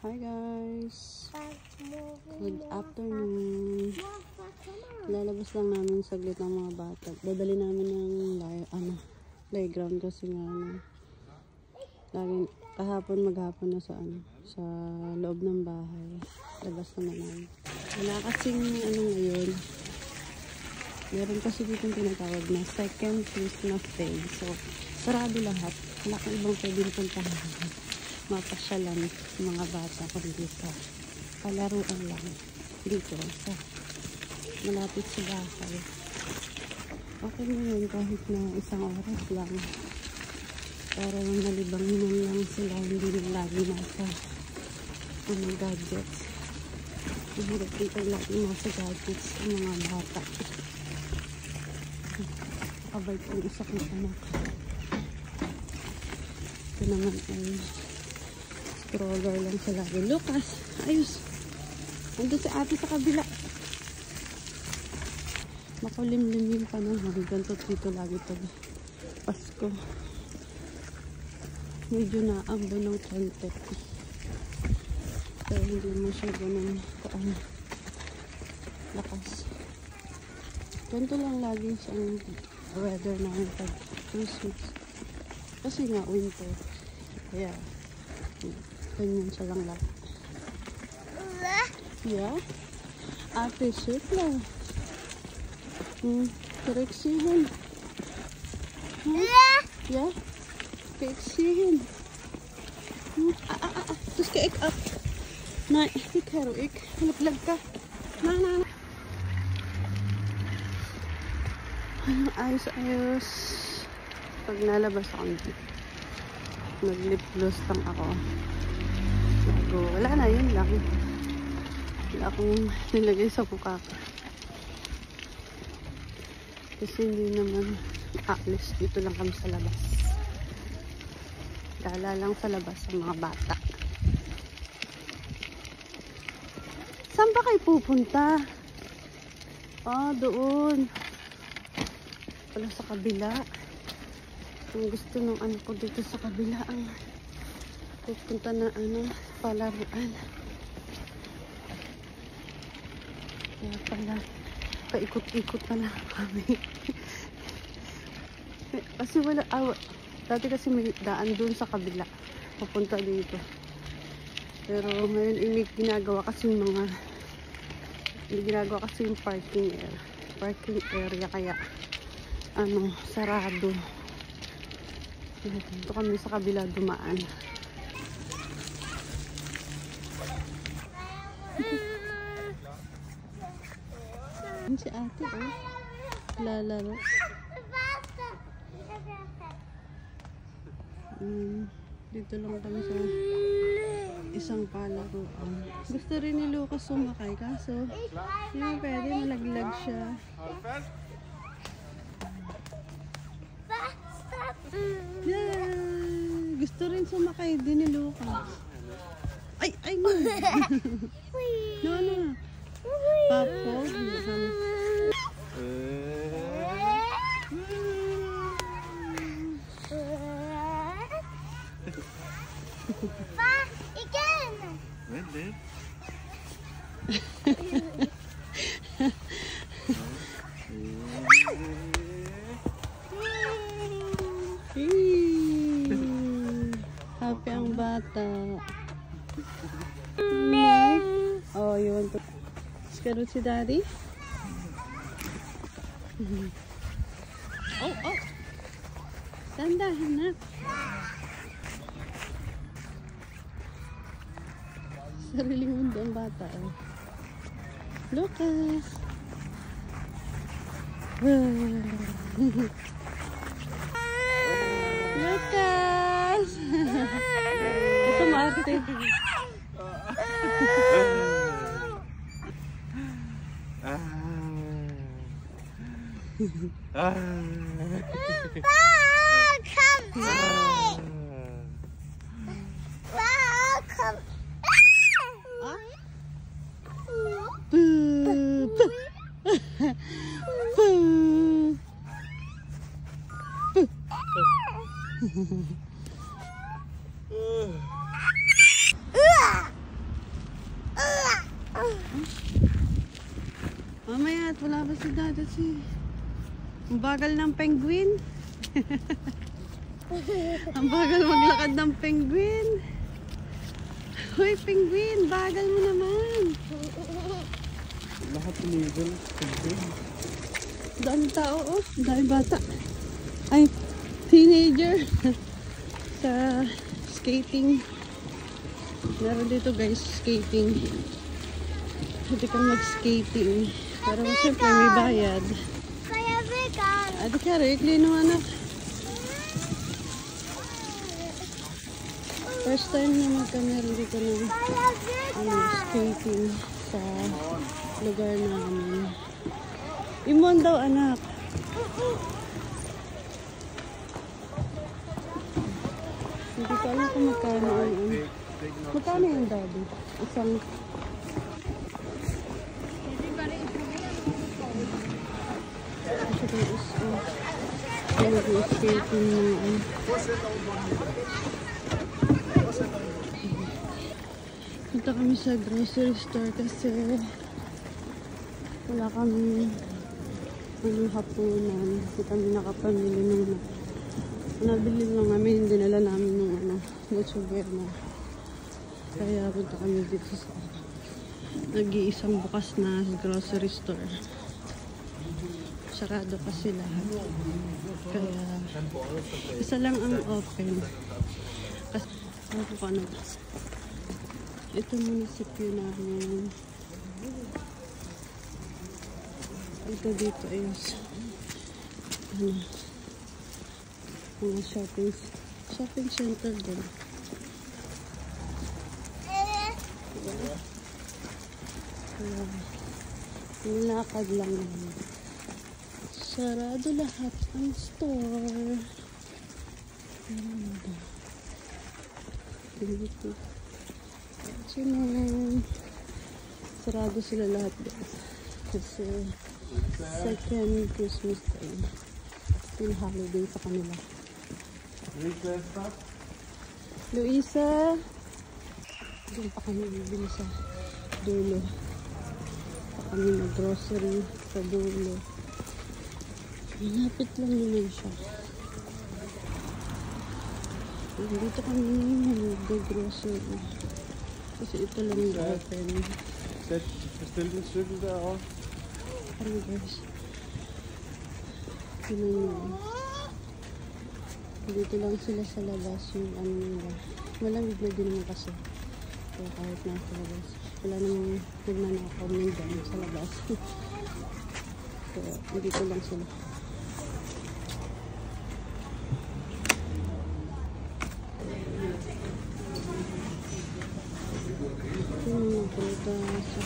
Hi guys! Good afternoon! Lalabas lang namin saglit ng mga bata. Dadali namin ng playground kasi nga laging kahapon maghapon na sa loob ng bahay. Labas naman namin. Wala kasing ngayon. Meron kasi dito tinatawag na second Christmas Day. So, sarado lahat. Wala kang ibang pwedeng puntahan. Mapasyalan mga bata ko dito. Palaruan lang dito sa malapit sa bahay. Okay na yun kahit na isang oras lang. Para malibang-inan lang sila, hindi na lagi nasa gadgets. Mahirap dito lagi nasa gadgets ang mga bata. Kabait ang isa kong anak. Ito naman ay stroller lang sa lagi. Lucas, ayos. Nandun si ate sa kabila. Makulimlim yung panahon. Ganto dito lagi pag Pasko. Medyo naambo ng konti. Pero hindi naman siya ganun lakas. Ganito lang lagi siyang weather namin pag Christmas. Kasi nga winter. Kaya ganyan siya lang lahat. Yeah. Ate shit lang. Kereksihin. Yeah. Kereksihin. Terus ke ik up. Nah, ik haro ik. Naglag ka. Na. Ayos. Pag nalabas ako nag-lip gloss lang ako. Wala na, yun lang. Wala akong nilagay sa mukha ko. Kasi hindi naman aalis. Dito lang kami sa labas. Gala lang sa labas ang mga bata. Saan ba kayo pupunta? Doon. Wala sa kabila. Ang gusto ng anak ko dito sa kabila ang pupunta na palaruan. Kaya pala paikot-ikot pala kami. Kasi wala dati kasi may daan dun sa kabila papunta dito. Pero ngayon hindi ginagawa kasi yung parking area kaya sarado. Dito kami sa kabila dumaan. Si ate lalaro. Dito lang kami sa isang palaruan. Gusto rin ni Lucas sumakay kaso hindi pwede, malaglag siya. Yeah. Gusto rin sumakay din ni Lucas. Ay no. No. Papo. Again. Happy ang bata. Oh, you want to scarut si daddy? Oh. Dandahan na. Sariling mundo ang bata. Lucas. Lucas. Ito maarte. Mamaya at wala pa si Dada si... Ang bagal ng penguin. Ang bagal maglakad ng penguin. Hoy, penguin, bagal mo naman. Lahat illegal. Dami tao, oh. Dami bata. Ay, teenager. Sa skating. Meron dito guys, skating. Pwede kang mag-skating. Pero siyempre may bayad. Kaya vegan. Adi ka, Rick, lino anak. First time naman kami dito ng skating sa lugar namin. Imon daw anak. Hindi ko alam kung magkano yun. Magkano yung daddy? Isang... Skating naman. Punta kami sa grocery store kasi wala kami hapunan. Hindi kami nakapamili nung nabili lang namin, dinala namin nung Noche Buena. Kaya punta kami dito sa nag-iisang bukas na grocery store. Sarado kasi lahat. Kaya isa lang ang open. Kasi ano, ito munisipyo namin. Ito dito is mga shopping center din. Nilakad lang namin. Sarado lahat ang store. Dito. Sarado sila lahat guys. Kasi second Christmas time. Yung holiday sa kanila. Luisa! Doon pa kami bibili sa dulo. Pa kami mag-grocery sa dulo. Malapit lang naman siya. Dito kami mag-grocery. Kasi ito lang yung open. Bestimmte Stücke da auch. Ano guys? Tingnan nyo. Dito lang sila sa labas yung ano nila. Malamig na din naman kasi. Kaya kahit nasa labas. Wala namang nagnanakaw nandyan sa labas. Kaya dito lang sila. Yung pruta sa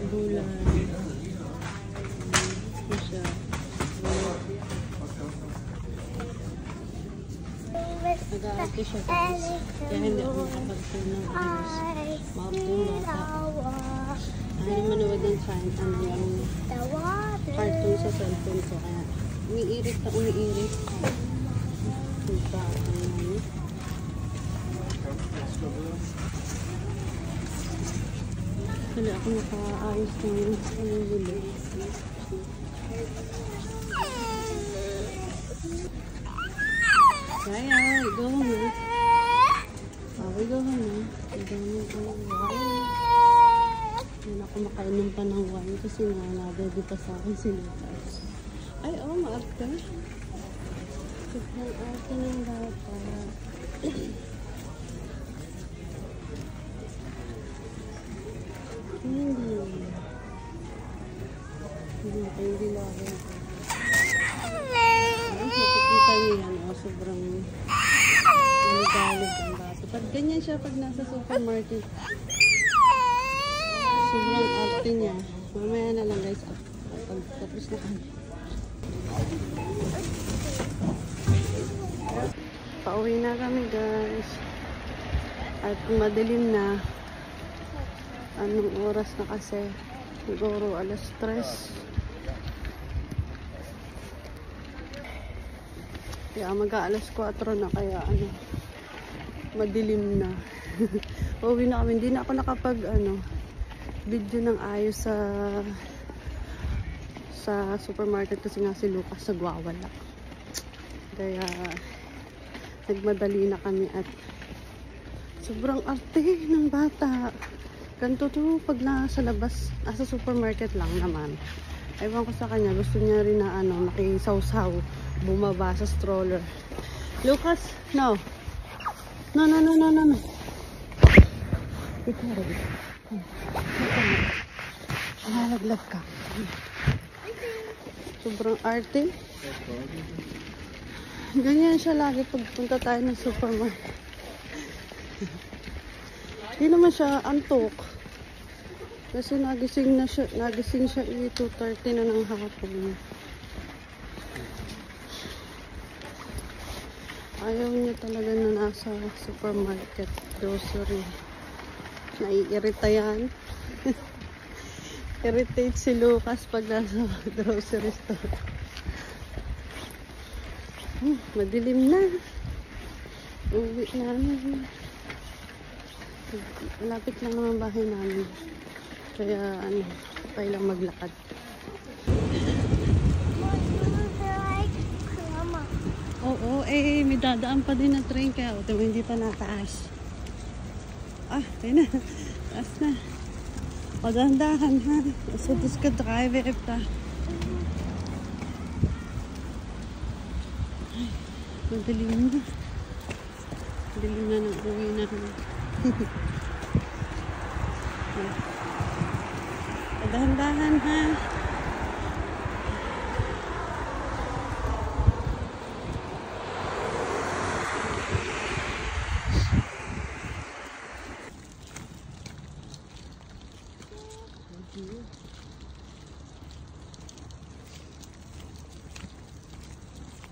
gulay. Siya. Nag-aarte siya guys. Kaya hindi ako nakapagpunan guys. Maabot yung bata. Ayaw manood ng cartoon sa cellphone ko. Kaya umiirit na umiirit. Diba? Wala ako nakaayos ng pangulo. Kaya, go home na. We go home na. Dami ko ng wine. Hindi ako makainom pa ng wine kasi nalagay pa sa akin si Lucas. Ay, oh, maagta. Sobrang arte ng bata. Hindi lagay. Nakikita niyo yan, oh, sobrang naligalig ang bata. Pag ganyan siya pag nasa supermarket, sobrang arte niya. Mamaya na lang guys, tapos na kami. Pauwi na kami guys. At madilim na. Anong oras na kasi? Siguro alas 3. Kaya mag-aalas 4 na kaya madilim na. Uwi na kami. Hindi na ako nakapag video ng ayos sa sa supermarket kasi nga si Lucas nagwawala. Kaya nagmadali na kami at sobrang arte ng bata. Ganito to pag nasa labas, nasa supermarket lang naman. Ewan ko sa kanya, gusto niya rin na makisaw-saw, bumaba sa stroller. Lucas, no. No. Ikaw rin. Nalaglag ka. Sobrang arte. Ganyan siya lagi pagpunta tayo ng supermarket. Hindi naman siya antok. Kasi nagising siya 2:30 na ng hapon. Ayaw niya talaga na nasa supermarket, grocery. Naiirita yan. Irritate si Lucas pag nasa grocery store. Madilim na. Uwi namin. Malapit lang naman bahay namin. Kaya kapay lang maglakad. Oo, may dadaan pa din na train kaya hindi pa nataas. Ayun na. Taas na. O, dahan-dahan ha. So, das ka drive efter. Ay, madilim na. Madilim na ng uwi namin. Dahan-dahan ha.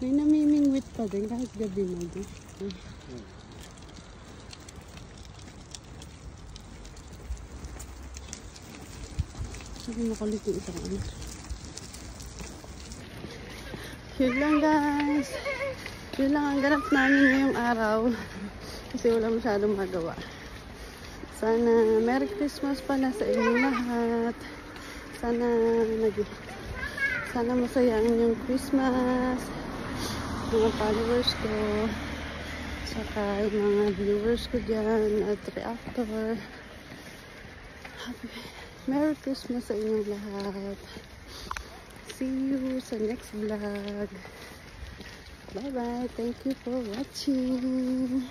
May namimingwit pa din kahit gabi na din. Sabi makulit yung isang Yun lang guys. Yun lang ang ganap namin ngayong araw. Kasi wala masyadong magawa. Sana Merry Christmas pala sa inyong lahat. Sana masaya ang inyong Christmas. Mga followers ko. Saka yung mga viewers ko dyan at reactor. Merry Christmas sa inyong lahat. See you sa next vlog. Bye bye. Thank you for watching.